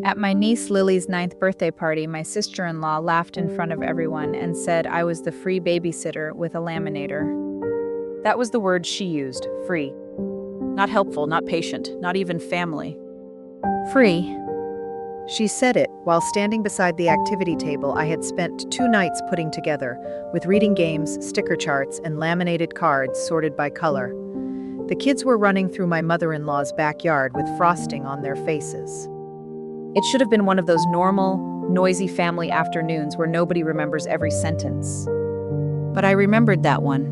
At my niece Lily's 9th birthday party, my sister-in-law laughed in front of everyone and said I was the free babysitter with a laminator. That was the word she used, free. Not helpful, not patient, not even family. Free. She said it while standing beside the activity table I had spent 2 nights putting together, with reading games, sticker charts, and laminated cards sorted by color. The kids were running through my mother-in-law's backyard with frosting on their faces. It should have been one of those normal, noisy family afternoons where nobody remembers every sentence. But I remembered that one.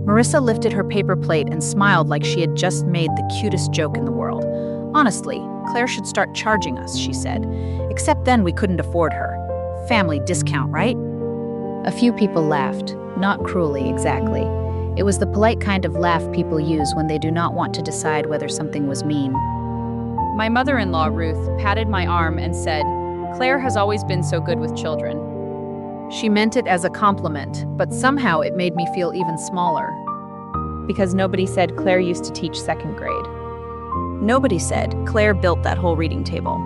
Marissa lifted her paper plate and smiled like she had just made the cutest joke in the world. Honestly, Claire should start charging us, she said. Except then we couldn't afford her. Family discount, right? A few people laughed, not cruelly exactly. It was the polite kind of laugh people use when they do not want to decide whether something was mean. My mother-in-law, Ruth, patted my arm and said, "Claire has always been so good with children." She meant it as a compliment, but somehow it made me feel even smaller. Because nobody said Claire used to teach 2nd grade. Nobody said Claire built that whole reading table.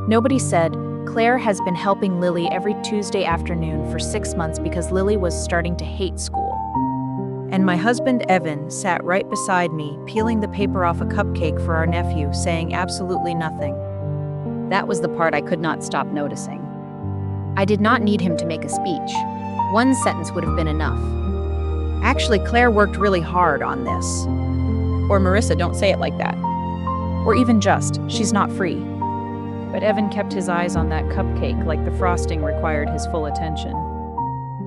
Nobody said Claire has been helping Lily every Tuesday afternoon for 6 months because Lily was starting to hate school. And my husband, Evan, sat right beside me, peeling the paper off a cupcake for our nephew, saying absolutely nothing. That was the part I could not stop noticing. I did not need him to make a speech. 1 sentence would have been enough. Actually, Claire worked really hard on this. Or Marissa, don't say it like that. Or even just, she's not free. But Evan kept his eyes on that cupcake like the frosting required his full attention.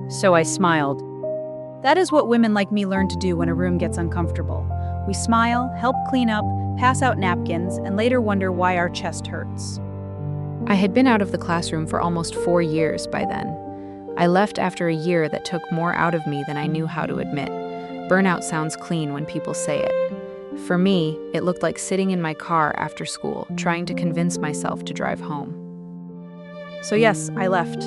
So I smiled. That is what women like me learn to do when a room gets uncomfortable. We smile, help clean up, pass out napkins, and later wonder why our chest hurts. I had been out of the classroom for almost 4 years by then. I left after a year that took more out of me than I knew how to admit. Burnout sounds clean when people say it. For me, it looked like sitting in my car after school, trying to convince myself to drive home. So yes, I left.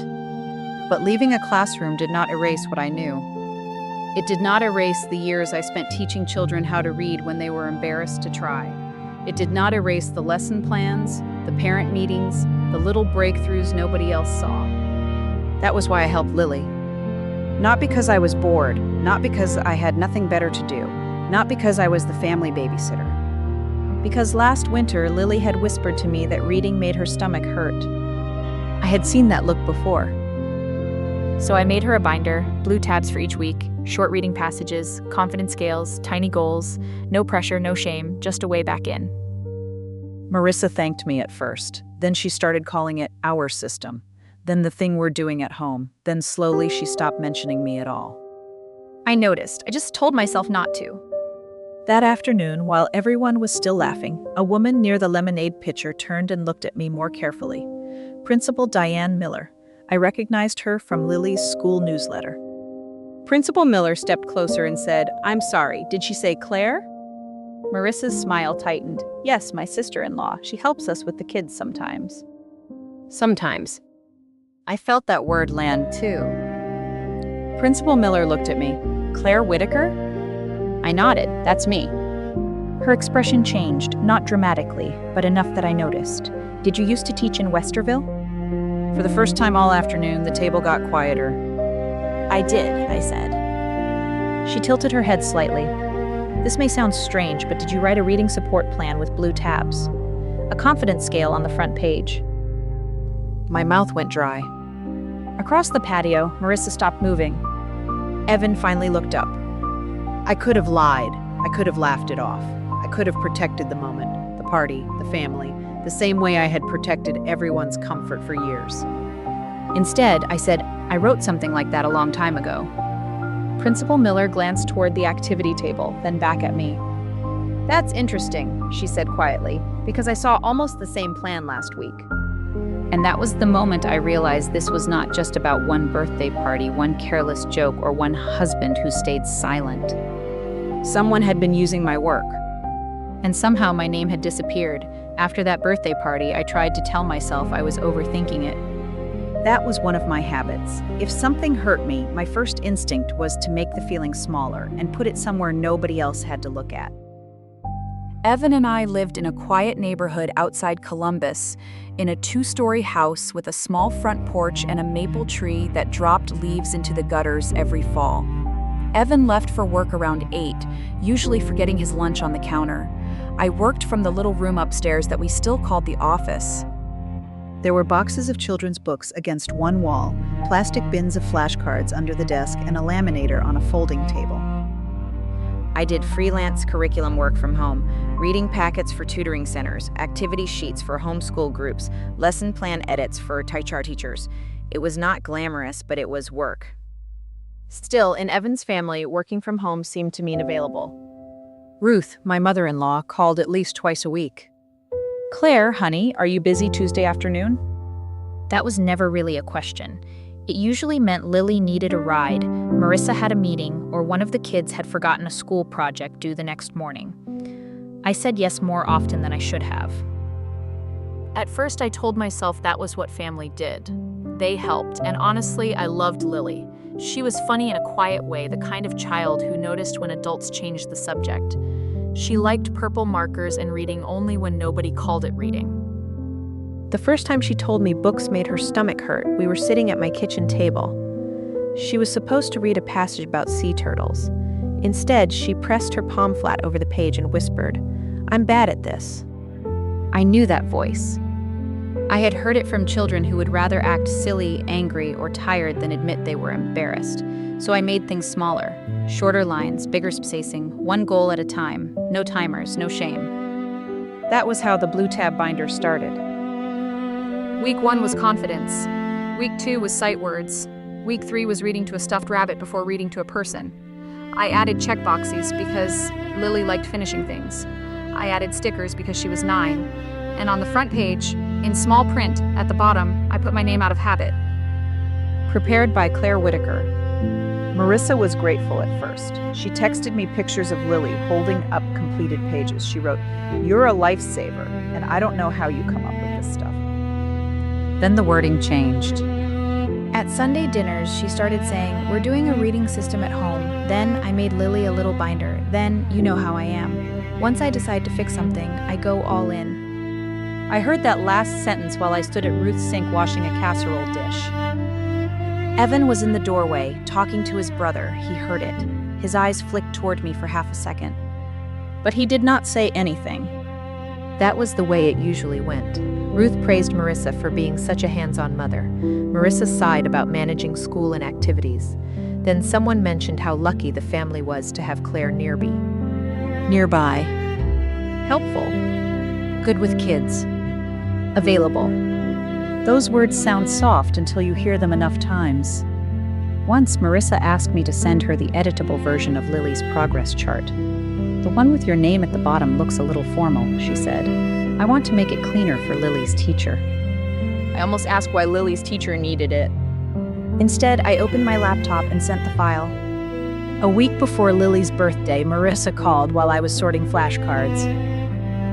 But leaving a classroom did not erase what I knew. It did not erase the years I spent teaching children how to read when they were embarrassed to try. It did not erase the lesson plans, the parent meetings, the little breakthroughs nobody else saw. That was why I helped Lily. Not because I was bored, not because I had nothing better to do, not because I was the family babysitter. Because last winter, Lily had whispered to me that reading made her stomach hurt. I had seen that look before. So I made her a binder, blue tabs for each week, short reading passages, confidence scales, tiny goals, no pressure, no shame, just a way back in. Marissa thanked me at first. Then she started calling it our system. Then the thing we're doing at home. Then slowly she stopped mentioning me at all. I noticed. I just told myself not to. That afternoon, while everyone was still laughing, a woman near the lemonade pitcher turned and looked at me more carefully. Principal Diane Miller. I recognized her from Lily's school newsletter. Principal Miller stepped closer and said, "I'm sorry, did she say Claire?" Marissa's smile tightened. "Yes, my sister-in-law. She helps us with the kids sometimes." Sometimes. I felt that word land too. Principal Miller looked at me. "Claire Whitaker?" I nodded. "That's me." Her expression changed, not dramatically, but enough that I noticed. "Did you used to teach in Westerville?" For the first time all afternoon, the table got quieter. "I did," I said. She tilted her head slightly. "This may sound strange, but did you write a reading support plan with blue tabs? A confidence scale on the front page?" My mouth went dry. Across the patio, Marissa stopped moving. Evan finally looked up. I could have lied. I could have laughed it off. I could have protected the moment, the party, the family, the same way I had protected everyone's comfort for years. Instead, I said, "I wrote something like that a long time ago." Principal Miller glanced toward the activity table, then back at me. "That's interesting," she said quietly, "because I saw almost the same plan last week." And that was the moment I realized this was not just about one birthday party, one careless joke, or one husband who stayed silent. Someone had been using my work. And somehow my name had disappeared. After that birthday party, I tried to tell myself I was overthinking it. That was one of my habits. If something hurt me, my first instinct was to make the feeling smaller and put it somewhere nobody else had to look at. Evan and I lived in a quiet neighborhood outside Columbus, in a 2-story house with a small front porch and a maple tree that dropped leaves into the gutters every fall. Evan left for work around 8, usually forgetting his lunch on the counter. I worked from the little room upstairs that we still called the office. There were boxes of children's books against one wall, plastic bins of flashcards under the desk, and a laminator on a folding table. I did freelance curriculum work from home, reading packets for tutoring centers, activity sheets for homeschool groups, lesson plan edits for Taichar teachers. It was not glamorous, but it was work. Still, in Evan's family, working from home seemed to mean available. Ruth, my mother-in-law, called at least twice a week. "Claire, honey, are you busy Tuesday afternoon?" That was never really a question. It usually meant Lily needed a ride, Marissa had a meeting, or one of the kids had forgotten a school project due the next morning. I said yes more often than I should have. At first, I told myself that was what family did. They helped, and honestly, I loved Lily. She was funny in a quiet way, the kind of child who noticed when adults changed the subject. She liked purple markers and reading only when nobody called it reading. The first time she told me books made her stomach hurt, we were sitting at my kitchen table. She was supposed to read a passage about sea turtles. Instead, she pressed her palm flat over the page and whispered, "I'm bad at this." I knew that voice. I had heard it from children who would rather act silly, angry, or tired than admit they were embarrassed. So I made things smaller. Shorter lines, bigger spacing, one goal at a time. No timers, no shame. That was how the blue tab binder started. Week 1 was confidence. Week 2 was sight words. Week 3 was reading to a stuffed rabbit before reading to a person. I added checkboxes because Lily liked finishing things. I added stickers because she was 9. And on the front page, in small print at the bottom, I put my name out of habit. Prepared by Claire Whitaker. Marissa was grateful at first. She texted me pictures of Lily holding up completed pages. She wrote, "You're a lifesaver, and I don't know how you come up with this stuff." Then the wording changed. At Sunday dinners, she started saying, "We're doing a reading system at home." Then I made Lily a little binder. Then, you know how I am. Once I decide to fix something, I go all in. I heard that last sentence while I stood at Ruth's sink washing a casserole dish. Evan was in the doorway, talking to his brother. He heard it. His eyes flicked toward me for half a second. But he did not say anything. That was the way it usually went. Ruth praised Marissa for being such a hands-on mother. Marissa sighed about managing school and activities. Then someone mentioned how lucky the family was to have Claire nearby. Helpful. Good with kids. Available. Those words sound soft until you hear them enough times. Once, Marissa asked me to send her the editable version of Lily's progress chart. "The one with your name at the bottom looks a little formal," she said. "I want to make it cleaner for Lily's teacher." I almost asked why Lily's teacher needed it. Instead, I opened my laptop and sent the file. A week before Lily's birthday, Marissa called while I was sorting flashcards.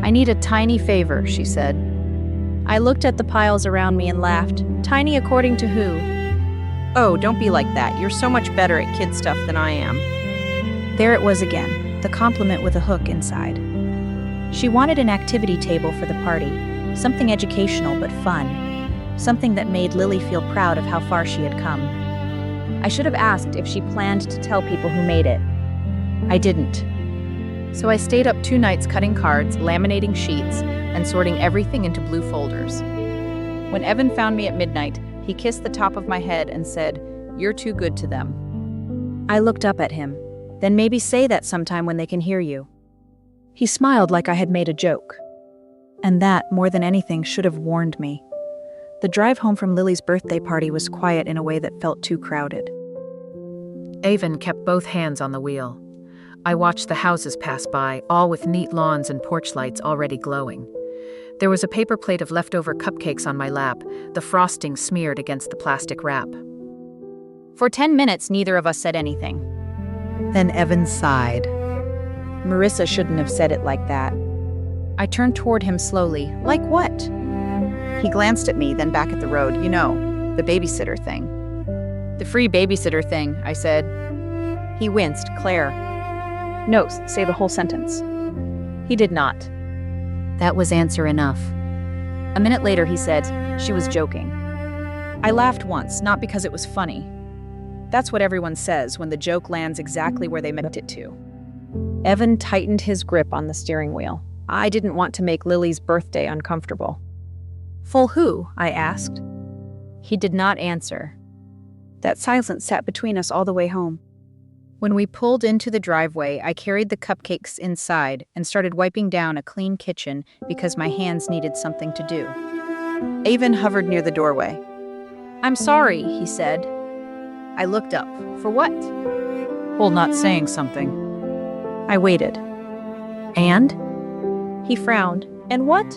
"I need a tiny favor," she said. I looked at the piles around me and laughed. "Tiny according to who?" "Oh, don't be like that. You're so much better at kid stuff than I am." There it was again, the compliment with a hook inside. She wanted an activity table for the party, something educational but fun, something that made Lily feel proud of how far she had come. I should have asked if she planned to tell people who made it. I didn't. So I stayed up 2 nights cutting cards, laminating sheets, and sorting everything into blue folders. When Evan found me at midnight, he kissed the top of my head and said, "You're too good to them." I looked up at him. "Then maybe say that sometime when they can hear you." He smiled like I had made a joke. And that, more than anything, should have warned me. The drive home from Lily's birthday party was quiet in a way that felt too crowded. Evan kept both hands on the wheel. I watched the houses pass by, all with neat lawns and porch lights already glowing. There was a paper plate of leftover cupcakes on my lap, the frosting smeared against the plastic wrap. For 10 minutes, neither of us said anything. Then Evan sighed. Marissa shouldn't have said it like that. I turned toward him slowly. "Like what?" He glanced at me, then back at the road. "You know, the babysitter thing." "The free babysitter thing," I said. He winced. "Claire." "No, say the whole sentence." He did not. That was answer enough. A minute later, he said, she was joking. I laughed once, not because it was funny. That's what everyone says when the joke lands exactly where they meant it to. Evan tightened his grip on the steering wheel. I didn't want to make Lily's birthday uncomfortable. Full who? I asked. He did not answer. That silence sat between us all the way home. When we pulled into the driveway, I carried the cupcakes inside and started wiping down a clean kitchen because my hands needed something to do. Avon hovered near the doorway. I'm sorry, he said. I looked up. For what? Well, not saying something. I waited. And? He frowned. And what?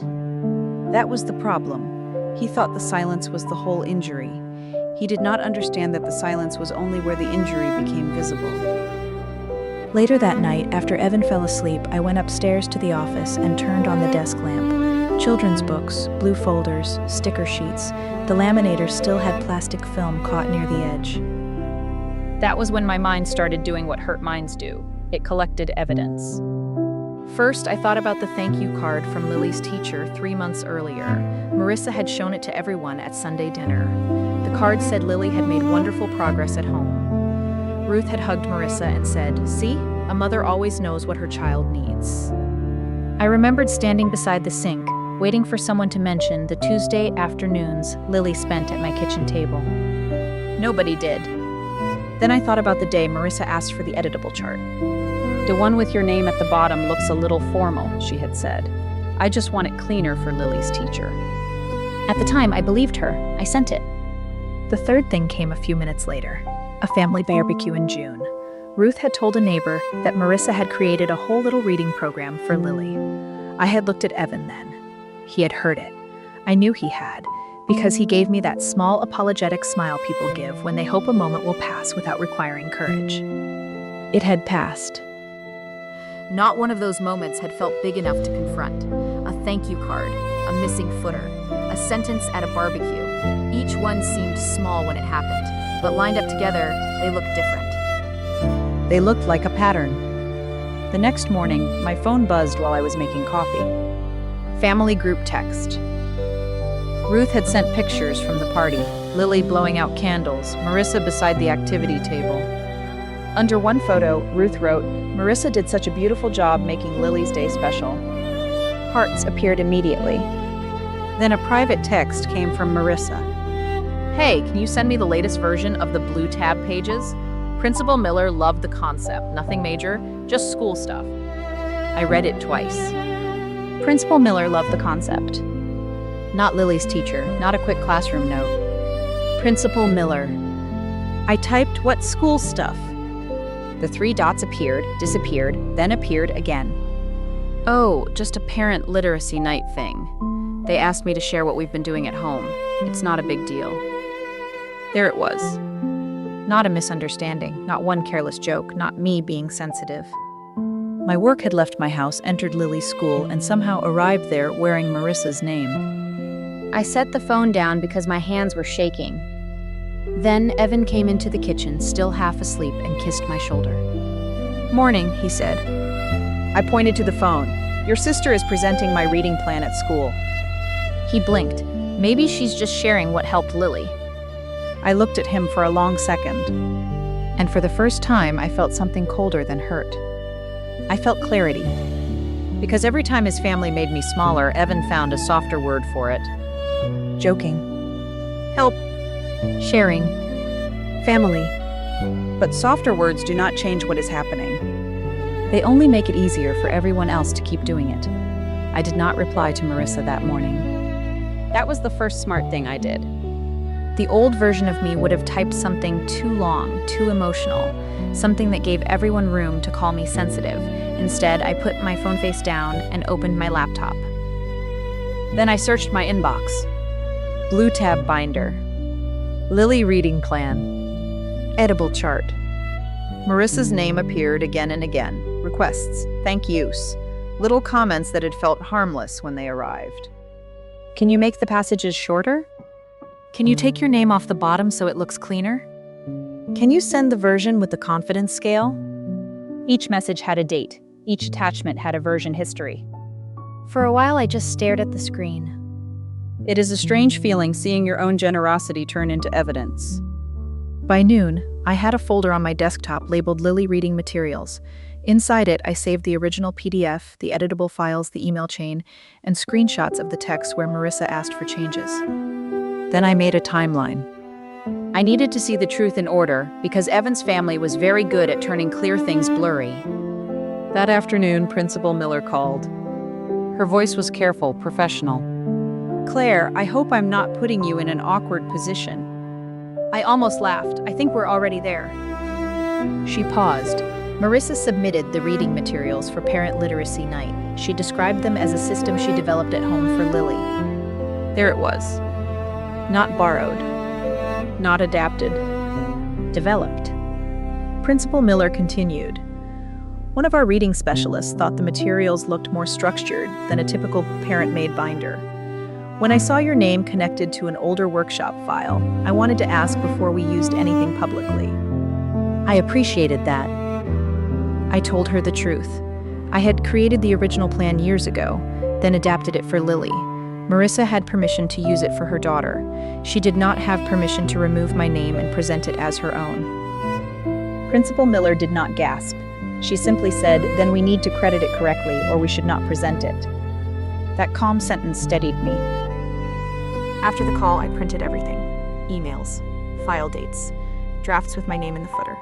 That was the problem. He thought the silence was the whole injury. He did not understand that the silence was only where the injury became visible. Later that night, after Evan fell asleep, I went upstairs to the office and turned on the desk lamp. Children's books, blue folders, sticker sheets. The laminator still had plastic film caught near the edge. That was when my mind started doing what hurt minds do. It collected evidence. First, I thought about the thank you card from Lily's teacher 3 months earlier. Marissa had shown it to everyone at Sunday dinner. The card said Lily had made wonderful progress at home. Ruth had hugged Marissa and said, "See, a mother always knows what her child needs." I remembered standing beside the sink, waiting for someone to mention the Tuesday afternoons Lily spent at my kitchen table. Nobody did. Then I thought about the day Marissa asked for the editable chart. "The one with your name at the bottom looks a little formal," she had said. "I just want it cleaner for Lily's teacher." At the time, I believed her. I sent it. The third thing came a few minutes later, a family barbecue in June. Ruth had told a neighbor that Marissa had created a whole little reading program for Lily. I had looked at Evan then. He had heard it. I knew he had, because he gave me that small apologetic smile people give when they hope a moment will pass without requiring courage. It had passed. Not one of those moments had felt big enough to confront. A thank you card, a missing footer, a sentence at a barbecue. Each one seemed small when it happened, but lined up together, they looked different. They looked like a pattern. The next morning, my phone buzzed while I was making coffee. Family group text. Ruth had sent pictures from the party, Lily blowing out candles, Marissa beside the activity table. Under one photo, Ruth wrote, "Marissa did such a beautiful job making Lily's day special." Hearts appeared immediately. Then a private text came from Marissa. "Hey, can you send me the latest version of the Blue Tab pages? Principal Miller loved the concept. Nothing major, just school stuff." I read it twice. Principal Miller loved the concept. Not Lily's teacher, not a quick classroom note. Principal Miller. I typed, "What school stuff?" The 3 dots appeared, disappeared, then appeared again. "Oh, just a parent literacy night thing. They asked me to share what we've been doing at home. It's not a big deal." There it was. Not a misunderstanding, not one careless joke, not me being sensitive. My work had left my house, entered Lily's school, and somehow arrived there wearing Marissa's name. I set the phone down because my hands were shaking. Then Evan came into the kitchen, still half asleep, and kissed my shoulder. "Morning," he said. I pointed to the phone. "Your sister is presenting my reading plan at school." He blinked. Maybe she's just sharing what helped Lily. I looked at him for a long second, and for the first time I felt something colder than hurt. I felt clarity. Because every time his family made me smaller, Evan found a softer word for it. Joking. Help. Sharing. Family. But softer words do not change what is happening. They only make it easier for everyone else to keep doing it. I did not reply to Marissa that morning. That was the first smart thing I did. The old version of me would have typed something too long, too emotional, something that gave everyone room to call me sensitive. Instead, I put my phone face down and opened my laptop. Then I searched my inbox. Blue Tab binder. Lily reading plan. Edible chart. Marissa's name appeared again and again. Requests, thank yous, little comments that had felt harmless when they arrived. Can you make the passages shorter? Can you take your name off the bottom so it looks cleaner? Can you send the version with the confidence scale? Each message had a date, Each attachment had a version history. For a while, I just stared at the screen. It is a strange feeling seeing your own generosity turn into evidence. By noon, I had a folder on my desktop labeled Lily Reading Materials. Inside it, I saved the original PDF, the editable files, the email chain, and screenshots of the text where Marissa asked for changes. Then I made a timeline. I needed to see the truth in order because Evan's family was very good at turning clear things blurry. That afternoon, Principal Miller called. Her voice was careful, professional. "Claire, I hope I'm not putting you in an awkward position." I almost laughed. "I think we're already there." She paused. Marissa submitted the reading materials for Parent Literacy Night. She described them as a system she developed at home for Lily. There it was. Not borrowed. Not adapted. Developed. Principal Miller continued. One of our reading specialists thought the materials looked more structured than a typical parent-made binder. When I saw your name connected to an older workshop file, I wanted to ask before we used anything publicly. I appreciated that. I told her the truth. I had created the original plan years ago, then adapted it for Lily. Marissa had permission to use it for her daughter. She did not have permission to remove my name and present it as her own. Principal Miller did not gasp. She simply said, "Then we need to credit it correctly, or we should not present it." That calm sentence steadied me. After the call, I printed everything. Emails, file dates, drafts with my name in the footer.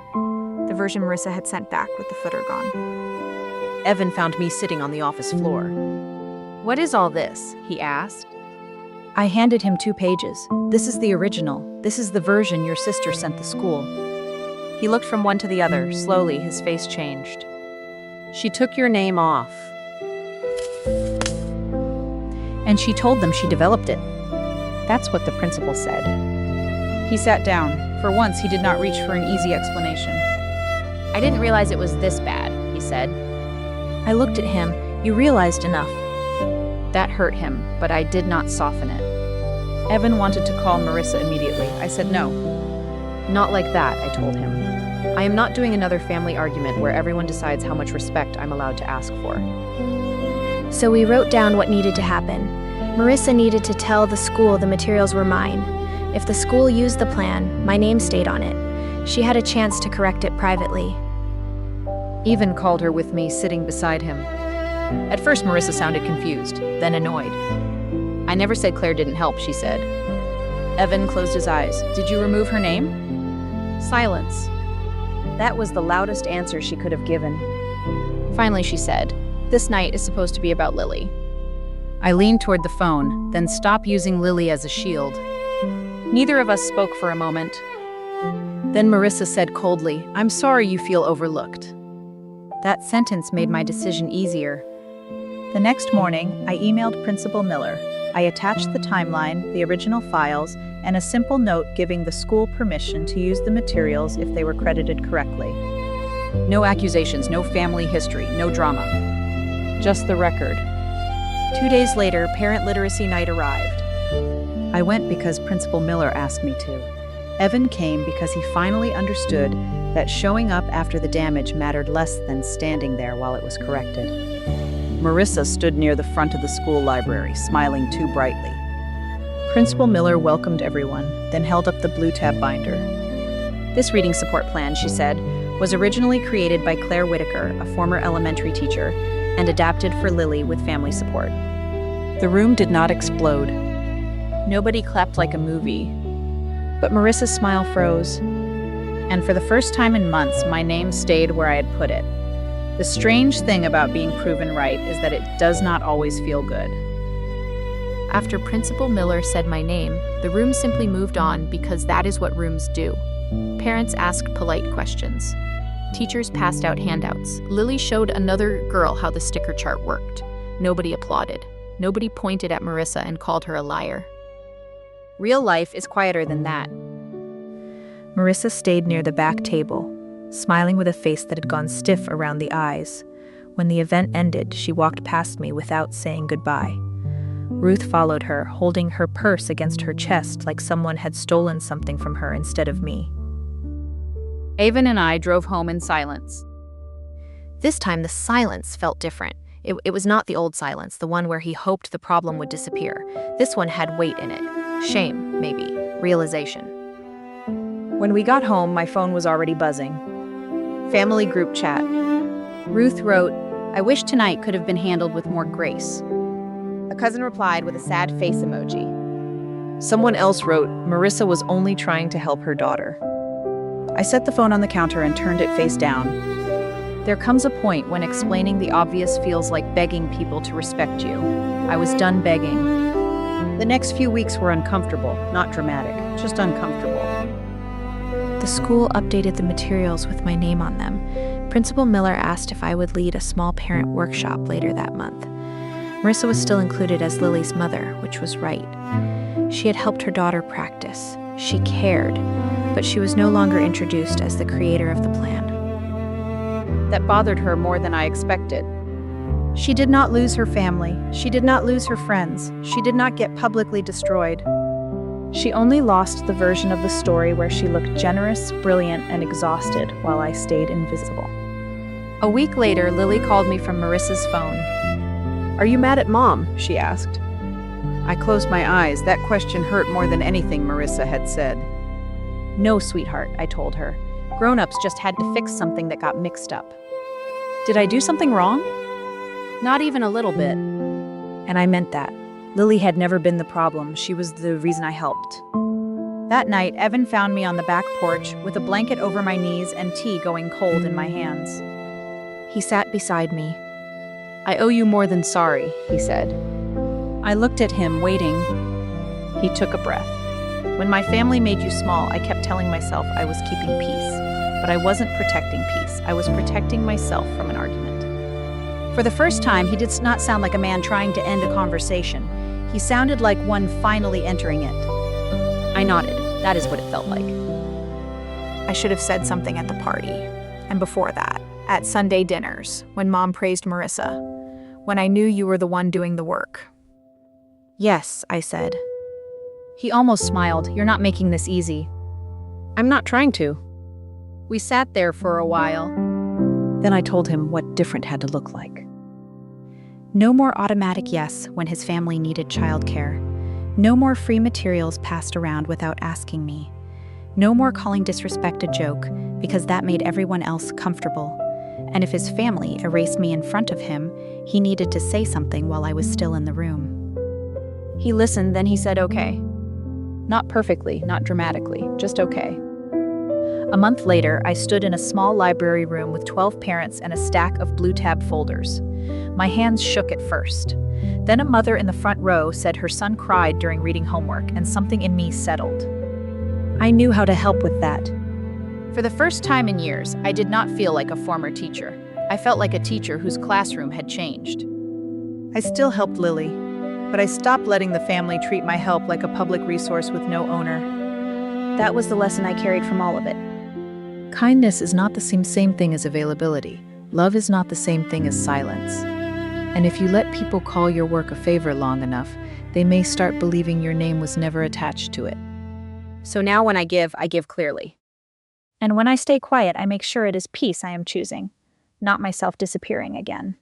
The version Marissa had sent back with the footer gone. Evan found me sitting on the office floor. "What is all this?" he asked. I handed him 2 pages. "This is the original. This is the version your sister sent the school." He looked from one to the other. Slowly, his face changed. "She took your name off." And she told them she developed it. That's what the principal said. He sat down. For once, he did not reach for an easy explanation. I didn't realize it was this bad, he said. I looked at him. You realized enough. That hurt him, but I did not soften it. Evan wanted to call Marissa immediately. I said no. Not like that, I told him. I am not doing another family argument where everyone decides how much respect I'm allowed to ask for. So we wrote down what needed to happen. Marissa needed to tell the school the materials were mine. If the school used the plan, my name stayed on it. She had a chance to correct it privately. Evan called her with me, sitting beside him. At first, Marissa sounded confused, then annoyed. "I never said Claire didn't help," she said. Evan closed his eyes. "Did you remove her name?" Silence. That was the loudest answer she could have given. Finally, she said, "This night is supposed to be about Lily." I leaned toward the phone, then stopped using Lily as a shield. Neither of us spoke for a moment. Then Marissa said coldly, "I'm sorry you feel overlooked." That sentence made my decision easier. The next morning, I emailed Principal Miller. I attached the timeline, the original files, and a simple note giving the school permission to use the materials if they were credited correctly. No accusations, no family history, no drama. Just the record. 2 days later, Parent Literacy Night arrived. I went because Principal Miller asked me to. Evan came because he finally understood that showing up after the damage mattered less than standing there while it was corrected. Marissa stood near the front of the school library, smiling too brightly. Principal Miller welcomed everyone, then held up the blue tab binder. This reading support plan, she said, was originally created by Claire Whitaker, a former elementary teacher, and adapted for Lily with family support. The room did not explode. Nobody clapped like a movie. But Marissa's smile froze. And for the first time in months, my name stayed where I had put it. The strange thing about being proven right is that it does not always feel good. After Principal Miller said my name, the room simply moved on because that is what rooms do. Parents asked polite questions. Teachers passed out handouts. Lily showed another girl how the sticker chart worked. Nobody applauded. Nobody pointed at Marissa and called her a liar. Real life is quieter than that. Marissa stayed near the back table, smiling with a face that had gone stiff around the eyes. When the event ended, she walked past me without saying goodbye. Ruth followed her, holding her purse against her chest like someone had stolen something from her instead of me. Avon and I drove home in silence. This time, the silence felt different. It was not the old silence, the one where he hoped the problem would disappear. This one had weight in it. Shame, maybe. Realization. When we got home, my phone was already buzzing. Family group chat. Ruth wrote, "I wish tonight could have been handled with more grace." A cousin replied with a sad face emoji. Someone else wrote, "Marissa was only trying to help her daughter." I set the phone on the counter and turned it face down. There comes a point when explaining the obvious feels like begging people to respect you. I was done begging. The next few weeks were uncomfortable, not dramatic, just uncomfortable. The school updated the materials with my name on them. Principal Miller asked if I would lead a small parent workshop later that month. Marissa was still included as Lily's mother, which was right. She had helped her daughter practice. She cared, but she was no longer introduced as the creator of the plan. That bothered her more than I expected. She did not lose her family. She did not lose her friends. She did not get publicly destroyed. She only lost the version of the story where she looked generous, brilliant, and exhausted while I stayed invisible. A week later, Lily called me from Marissa's phone. "Are you mad at Mom?" she asked. I closed my eyes. That question hurt more than anything Marissa had said. "No, sweetheart," I told her. "Grown-ups just had to fix something that got mixed up." Did I do something wrong? Not even a little bit. And I meant that. Lily had never been the problem. She was the reason I helped. That night, Evan found me on the back porch with a blanket over my knees and tea going cold in my hands. He sat beside me. "I owe you more than sorry," he said. I looked at him, waiting. He took a breath. "When my family made you small, I kept telling myself I was keeping peace. But I wasn't protecting peace. I was protecting myself from an argument." For the first time, he did not sound like a man trying to end a conversation. He sounded like one finally entering it. I nodded. That is what it felt like. I should have said something at the party. And before that, at Sunday dinners, when Mom praised Marissa. When I knew you were the one doing the work. "Yes," I said. He almost smiled. "You're not making this easy." "I'm not trying to." We sat there for a while. Then I told him what different had to look like. No more automatic yes when his family needed childcare. No more free materials passed around without asking me. No more calling disrespect a joke because that made everyone else comfortable. And if his family erased me in front of him, he needed to say something while I was still in the room. He listened, then he said okay. Not perfectly, not dramatically, just okay. A month later, I stood in a small library room with 12 parents and a stack of blue tab folders. My hands shook at first. Then a mother in the front row said her son cried during reading homework, and something in me settled. I knew how to help with that. For the first time in years, I did not feel like a former teacher. I felt like a teacher whose classroom had changed. I still helped Lily, but I stopped letting the family treat my help like a public resource with no owner. That was the lesson I carried from all of it. Kindness is not the same thing as availability. Love is not the same thing as silence. And if you let people call your work a favor long enough, they may start believing your name was never attached to it. So now when I give clearly. And when I stay quiet, I make sure it is peace I am choosing, not myself disappearing again.